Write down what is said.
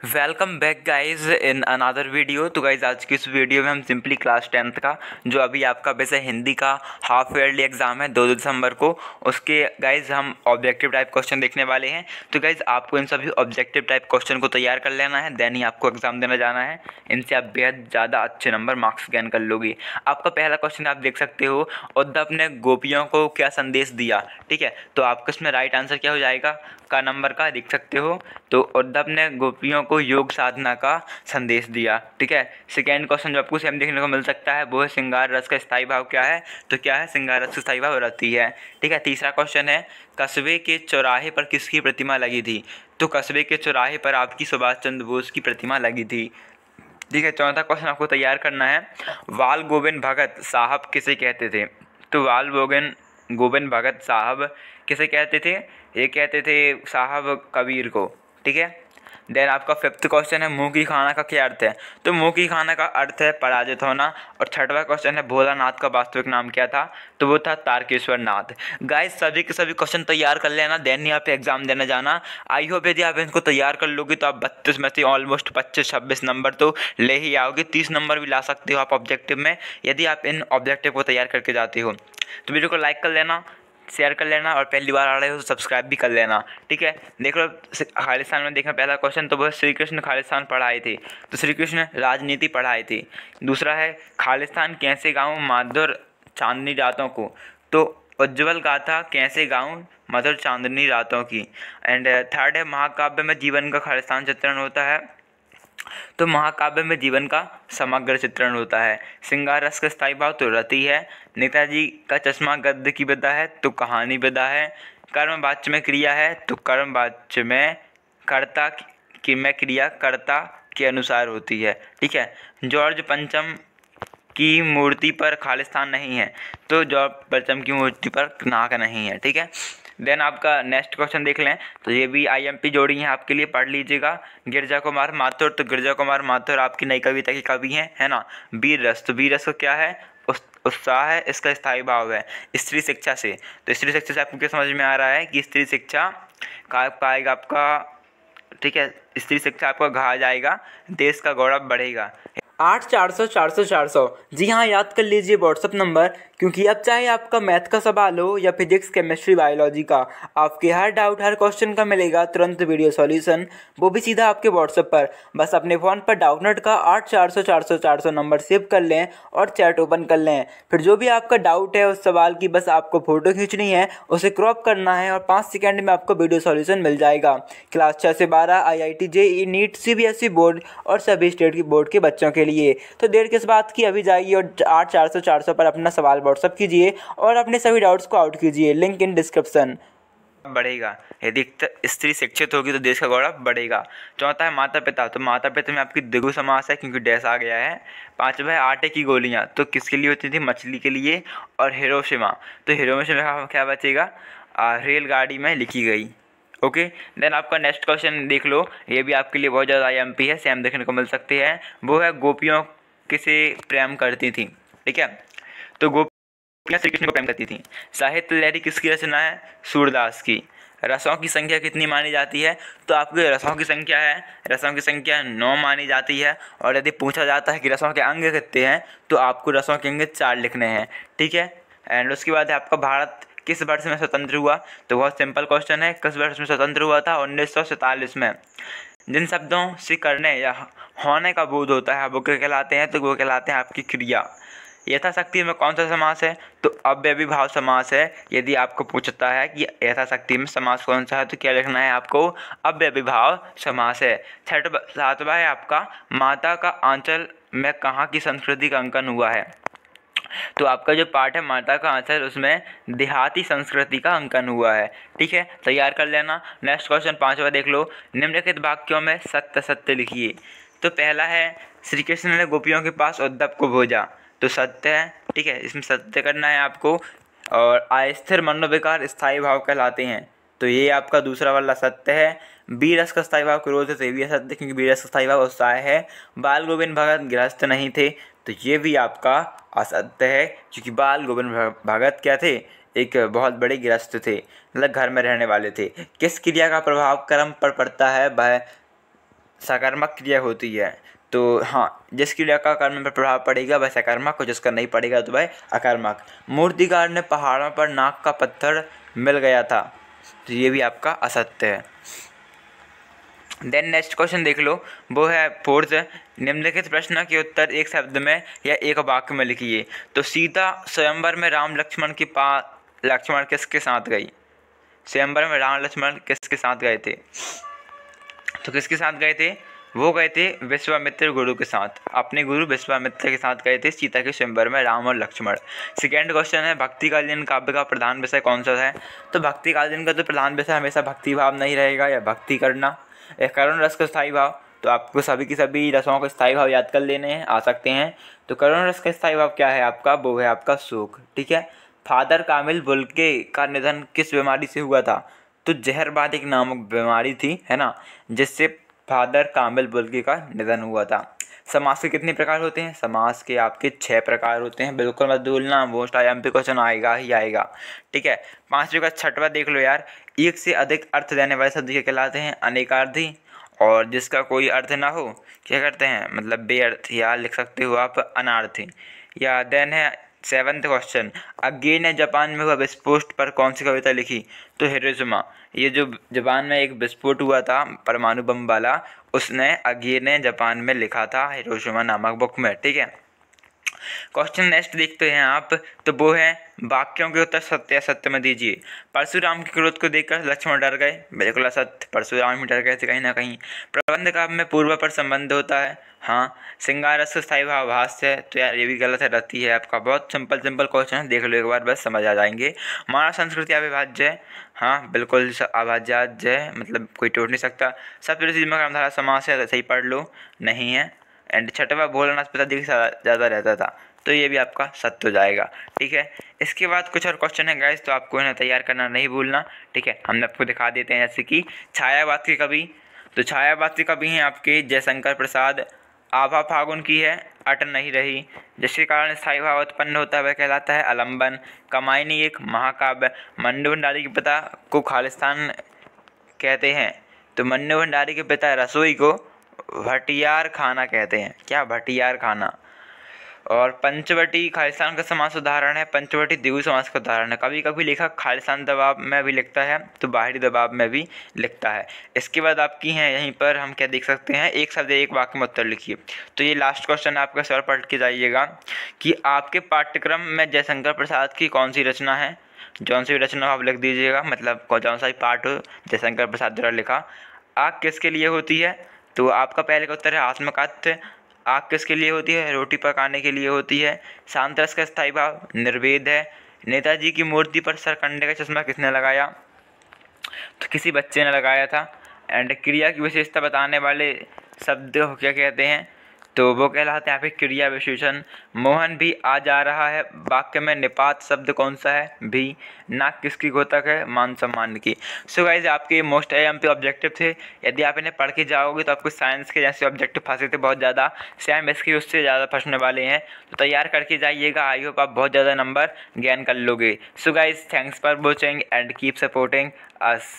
Welcome back guys in another video. तो guys आज की इस वीडियो में हम सिंपली क्लास 10th का जो अभी आपका वैसे हिंदी का हाफ ईयरली एग्जाम है 2 दिसंबर को, उसके गाइस हम ऑब्जेक्टिव टाइप क्वेश्चन देखने वाले हैं। तो गाइस आपको इन सभी ऑब्जेक्टिव टाइप क्वेश्चन को तैयार कर लेना है, देन ही आपको एग्जाम देना जाना है। इनसे आप बेहद ज़्यादा अच्छे नंबर मार्क्स गेन कर लोगे। आपका पहला क्वेश्चन आप देख सकते हो, उद्धव ने गोपियों को क्या संदेश दिया। ठीक है, तो आपका इसमें राइट आंसर क्या हो जाएगा का नंबर का देख सकते हो। तो उद्धव ने गोपियों को योग साधना का संदेश दिया। ठीक है, सेकेंड क्वेश्चन जो आपको सेम देखने को मिल सकता है वो है श्रृंगार रस का स्थायी भाव क्या है। तो क्या है, श्रृंगार रस का स्थायी भाव रति है। ठीक है, तीसरा क्वेश्चन है कस्बे के चौराहे पर किसकी प्रतिमा लगी थी। तो कस्बे के चौराहे पर आपकी सुभाष चंद्र बोस की प्रतिमा लगी थी। ठीक है, चौथा क्वेश्चन आपको तैयार करना है, बाल गोविंद भगत साहब किसे कहते थे। तो बाल गोविंद भगत साहब किसे कहते थे, ये कहते थे साहब कबीर को। ठीक है, देन आपका फिफ्थ क्वेश्चन है मुँह की खाना का क्या अर्थ है। तो मुँह की खाना का अर्थ है पराजित होना। और छठवां क्वेश्चन है भोलानाथ का वास्तविक नाम क्या था। तो वो था तारकेश्वर नाथ। गाइस सभी के सभी क्वेश्चन तैयार कर लेना, देन ही आप एग्जाम देने जाना। आई होप यदि आप इनको तैयार कर लोगे तो आप 32 में से ऑलमोस्ट 25-26 नंबर तो ले ही आओगे। 30 नंबर भी ला सकते हो आप ऑब्जेक्टिव में, यदि आप इन ऑब्जेक्टिव को तैयार करके जाते हो। तो वीडियो को लाइक कर लेना, शेयर कर लेना, और पहली बार आ रहे हो तो सब्सक्राइब भी कर लेना। ठीक है, देख लो खालिस्तान में देखना पहला क्वेश्चन, तो वह श्री कृष्ण खालिस्तान पढ़ाए थे। तो श्री कृष्ण राजनीति पढ़ाए थे। दूसरा है खालिस्तान कैसे गाऊं मधुर चांदनी रातों को। तो उज्ज्वल गाथा कैसे गाऊं मधुर चांदनी रातों की। एंड थर्ड है महाकाव्य में जीवन का खालिस्तान चित्रण होता है। तो महाकाव्य में जीवन का समग्र चित्रण होता है। श्रृंगार रस का स्थायी भाव तो रति है। नेताजी का चश्मा गद्य की विधा है तो कहानी विधा है। कर्म वाच्य में क्रिया है तो कर्म वाच्य में कर्ता की में क्रिया कर्ता के अनुसार होती है। ठीक है, जॉर्ज पंचम की मूर्ति पर खालिस्तान नहीं है। तो जॉर्ज पंचम की मूर्ति पर नाक नहीं है। ठीक है, देन आपका नेक्स्ट क्वेश्चन देख लें, तो ये भी आईएमपी जोड़ी है आपके लिए, पढ़ लीजिएगा। गिरजा कुमार माथुर, तो गिरजा कुमार माथुर आपकी नई कविता के कवि हैं, है ना। वीर रस, तो वीर रस को क्या है, उत्साह है, इसका स्थायी भाव है स्त्री शिक्षा से। तो स्त्री शिक्षा से आपको क्या समझ में आ रहा है कि स्त्री शिक्षा का पाएगा आपका। ठीक है, स्त्री शिक्षा आपको कहा जाएगा देश का गौरव बढ़ेगा। 8 400 400 400। जी हाँ, याद कर लीजिए व्हाट्सअप नंबर, क्योंकि अब चाहे आपका मैथ का सवाल हो या फिजिक्स केमिस्ट्री बायोलॉजी का, आपके हर डाउट हर क्वेश्चन का मिलेगा तुरंत वीडियो सॉल्यूशन, वो भी सीधा आपके व्हाट्सएप पर। बस अपने फ़ोन पर डाउटनेट का 8 400 400 400 नंबर सेव कर लें और चैट ओपन कर लें। फिर जो भी आपका डाउट है उस सवाल की बस आपको फ़ोटो खींचनी है, उसे क्रॉप करना है और 5 सेकेंड में आपको वीडियो सॉल्यूशन मिल जाएगा। क्लास 6 से 12 IIT JEE NEET CBSE board और सभी स्टेट की बोर्ड के बच्चों के लिए। तो देर किस बात की, अभी जाइए और 8 400 400 पर अपना सवाल व्हाट्सअप कीजिए और अपने सभी डाउट्स को आउट कीजिए, लिंक इन डिस्क्रिप्शन। बढ़ेगा, यदि स्त्री शिक्षित होगी तो देश का गौरव बढ़ेगा। चौथा है माता पिता, तो माता पिता में आपकी द्विगु समास है क्योंकि डैश आ गया है। पांचवा है आटे की गोलियां, तो किसके लिए होती थी, मछली के लिए। और हिरोशिमा, तो हिरोशिमा का क्या बचेगा, रेलगाड़ी में लिखी गई। ओके, देन आपका नेक्स्ट क्वेश्चन देख लो, ये भी आपके लिए बहुत ज़्यादा IMP है, सेम देखने को मिल सकते हैं। वो है गोपियों किसे प्रेम करती थी। ठीक है, तो गोपियाँ श्री कृष्ण को प्रेम करती थी। साहित्य लहरी किसकी रचना है, सूरदास की। रसों की संख्या कितनी मानी जाती है, तो आपकी रसों की संख्या है, रसों की संख्या 9 मानी जाती है। और यदि पूछा जाता है कि रसों के अंग कितने हैं, तो आपको रसों के अंग 4 लिखने हैं। ठीक है, एंड उसके बाद है आपका भारत किस वर्ष में स्वतंत्र हुआ। तो बहुत सिंपल क्वेश्चन है, किस वर्ष में स्वतंत्र हुआ था, 1947 में। जिन शब्दों से करने या होने का बोध होता है वो क्या कहलाते हैं, तो वो कहलाते हैं आपकी क्रिया। यथाशक्ति में कौन सा समास है, तो अव्ययीभाव समास है। यदि आपको पूछता है कि यथाशक्ति में समास कौन सा है, तो क्या लिखना है आपको, अव्ययीभाव समास है। सातवां है आपका माता का आंचल में कहाँ की संस्कृति का अंकन हुआ है। तो आपका जो पार्ट है माता का आंचल, उसमें देहाती संस्कृति का अंकन हुआ है। ठीक है, तैयार कर लेना। नेक्स्ट क्वेश्चन पांचवा देख लो, निम्नलिखित वाक्यों में सत्य सत्य लिखिए। तो पहला है श्री कृष्ण ने गोपियों के पास उद्धव को भेजा, तो सत्य है। ठीक है, इसमें सत्य करना है आपको। और अस्थिर मनोविकार स्थायी भाव कहलाते हैं, तो ये आपका दूसरा वाला सत्य है। बी रस का स्थायी भाव क्रोध थे, भी सत्य, क्योंकि बी रस का स्थायी भाव उत्साह है। बाल गोविंद भगत गृहस्थ नहीं थे, तो ये भी आपका असत्य है, क्योंकि बाल गोविंद भगत क्या थे, एक बहुत बड़े गृहस्थ थे, मतलब घर में रहने वाले थे। किस क्रिया का प्रभाव कर्म पर पड़ता है, वह सकारात्मक क्रिया होती है। तो हाँ, जिस क्रिया का कर्म पर प्रभाव पड़ेगा वह सकारात्मक और जिसका नहीं पड़ेगा तो वह अकर्मक। मूर्तिकार ने पहाड़ों पर नाक का पत्थर मिल गया था, तो ये भी आपका असत्य है। देन नेक्स्ट क्वेश्चन देख लो, वो है फोर्थ। निम्नलिखित प्रश्न के उत्तर एक शब्द में या एक वाक्य में लिखिए। तो सीता स्वयंवर में राम लक्ष्मण किसके साथ गई? स्वयंवर में राम लक्ष्मण किसके साथ गए थे? तो किसके साथ गए थे? वो गए थे विश्वामित्र गुरु के साथ, अपने गुरु विश्वामित्र के साथ गए थे सीता के स्वयंवर में राम और लक्ष्मण। सेकेंड क्वेश्चन है, भक्तिकालीन काव्य का प्रधान विषय कौन सा है? तो भक्तिकालीन का तो प्रधान विषय हमेशा भक्ति भाव नहीं रहेगा या भक्ति करना या करुण रस का स्थायी भाव। तो आपको सभी की सभी रसों के स्थायी भाव याद कर लेने हैं, आ सकते हैं। तो करुण रस का स्थायी भाव क्या है आपका? वो है आपका शोक। ठीक है। फादर कामिल बुल्के का निधन किस बीमारी से हुआ था? तो जहरबाद एक नामक बीमारी थी, है ना, जिससे फादर कामिल बुल्के का निधन हुआ था। समास के कितने प्रकार होते हैं? समास के आपके 6 प्रकार होते हैं, बिल्कुल मत भूलना, मोस्ट IMP क्वेश्चन आएगा ही आएगा। ठीक है। 5वें का 6वां देख लो यार, एक से अधिक अर्थ देने वाले शब्द के कहलाते हैं अनेकार्थी, और जिसका कोई अर्थ ना हो क्या करते हैं, मतलब बेअर्थ, या लिख सकते हो आप अनार्थी। या देन है 7th क्वेश्चन, अज्ञे ने जापान में हुआ विस्फोट पर कौन सी कविता लिखी? तो हिरोशिमा, ये जो जापान में एक विस्फोट हुआ था परमाणु बम वाला, उसने अज्ञे ने जापान में लिखा था हिरोशिमा नामक बुक में। ठीक है। क्वेश्चन नेक्स्ट देखते हैं आप, तो वो है वाक्यों के उत्तर सत्य असत्य में दीजिए। परशुराम के क्रोध को देखकर लक्ष्मण डर गए, बिल्कुल असत्य, परशुराम ही डर गए थे कहीं ना कहीं। प्रबंध काव्य में पूर्व पर संबंध होता है, हाँ। श्रृंगार रस स्थायी भाव भाष्य है, तो यार ये भी गलत है, रति है आपका। बहुत सिंपल क्वेश्चन है, देख लो एक बार, बस समझ आ जाएंगे। मानव संस्कृति अविभाज्य है, हाँ बिल्कुल अभाज्य है, मतलब कोई टूट नहीं सकता। सप्तऋषि में कर्मधारय समास है, सही पढ़ लो, नहीं है। एंड 6वां भोलानाथ पिताजी के साथ ज़्यादा रहता था, तो ये भी आपका सत्य हो जाएगा। ठीक है। इसके बाद कुछ और क्वेश्चन है गाइस, तो आपको इन्हें तैयार करना नहीं भूलना। ठीक है। हम आपको दिखा देते हैं, जैसे कि छायावाद के कवि। तो छायावाद के कवि हैं आपके जयशंकर प्रसाद। आभा फागुन की है, अट नहीं रही, जिसके कारण स्थायी भाव उत्पन्न होता है वह कहलाता है अलंबन। कमायनी एक महाकाव्य। मन्नू भंडारी के पिता को खालिस्तान कहते हैं, तो मन्नू भंडारी के पिता रसोई को भटियार खाना कहते हैं। क्या? भटियार खाना। और पंचवटी खालिस्तान का समास उदाहरण है, पंचवटी द्विगु समास का उदाहरण है। कभी कभी लेखक खालिस्तान दबाव में भी लिखता है, तो बाहरी दबाव में भी लिखता है। इसके बाद आपकी हैं यहीं पर हम क्या देख सकते हैं, एक शब्द एक वाक्य में उत्तर लिखिए। तो ये लास्ट क्वेश्चन आपका सर पढ़ के जाइएगा कि आपके पाठ्यक्रम में जयशंकर प्रसाद की कौन सी रचना है? जौन सी रचना आप लिख दीजिएगा, मतलब कौन सा ही पाठ हो जयशंकर प्रसाद द्वारा लिखा। आग किसके लिए होती है? तो आपका पहले का उत्तर है आत्मकथ्य। आग किसके लिए होती है? रोटी पकाने के लिए होती है। शांत रस का स्थायी भाव निर्वेद है। नेताजी की मूर्ति पर सरकंडे का चश्मा किसने लगाया? तो किसी बच्चे ने लगाया था। एंड क्रिया की विशेषता बताने वाले शब्द को क्या कहते हैं? तो वो कहलाते हैं यहाँ पे क्रिया विशेषण। मोहन भी आ जा रहा है वाक्य में निपात शब्द कौन सा है? भी। नाक किसकी घोतक है? मान सम्मान की। सो गाइज आपके मोस्ट IMP ऑब्जेक्टिव थे, यदि आप इन्हें पढ़ के जाओगे तो आपको साइंस के जैसे ऑब्जेक्टिव फंसे थे बहुत ज़्यादा, सेम इसके उससे ज़्यादा फंसने वाले हैं, तो तैयार करके जाइएगा। आई होप आप बहुत ज़्यादा नंबर गेन कर लोगे। So guys thanks for watching and keep supporting us.